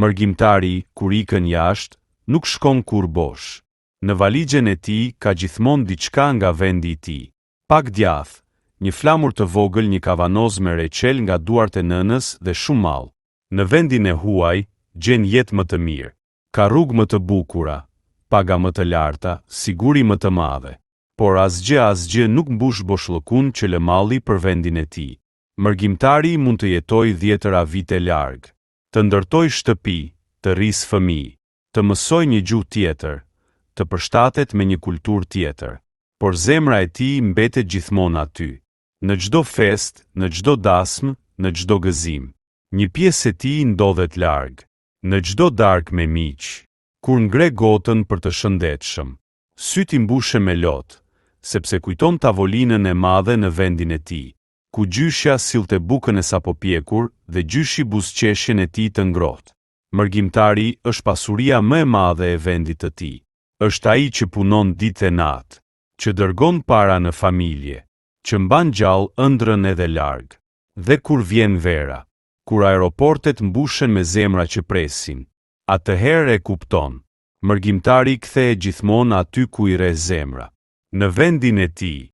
Mërgjimtari, kur ikën jashtë, nuk shkon kur bosh. Në valigjen e tij ka gjithmonë diçka nga vendi i tij. Pak djath, një flamur të vogël, një kavanoz me reçel nga duart e nënës dhe shumë mall. Në vendin e huaj, gjen jetë më të mirë. Ka rrugë më të bukura, paga më të larta, siguri më të madhe. Por asgjë nuk mbush boshllëkun që lë malli për vendin e tij. Mërgjimtari mund të jetojë 10 vite larg, të ndërtoj shtëpi, të rrisë fëmijë, të mësoj një gjuhë tjetër, të përshtatet me një kulturë tjetër, por zemra e tij mbetet gjithmonë aty. Në çdo fest, në çdo dasmë, në çdo gëzim. Një pjesë e tij ndodhet larg, në çdo darkë me miq, kur ngre gotën për të shëndetshëm. Syt i mbushen me lot, sepse kujton tavolinën e madhe në vendin e tij, ku gjyshja sillte bukën e sapo pjekur dhe gjyshi buzëqeshjen e tij të ngrohtë. Mërgjimtari është pasuria më e madhe e vendit të tij. Është ai që punon ditë e natë, që dërgon para në familje, që mban gjallë ëndrrën edhe larg. Dhe kur vjen vera, kur aeroportet mbushen me zemra që presin, atëherë e kupton. Mërgjimtari kthehet gjithmonë aty ku i rre zemra. Në vendin e tij.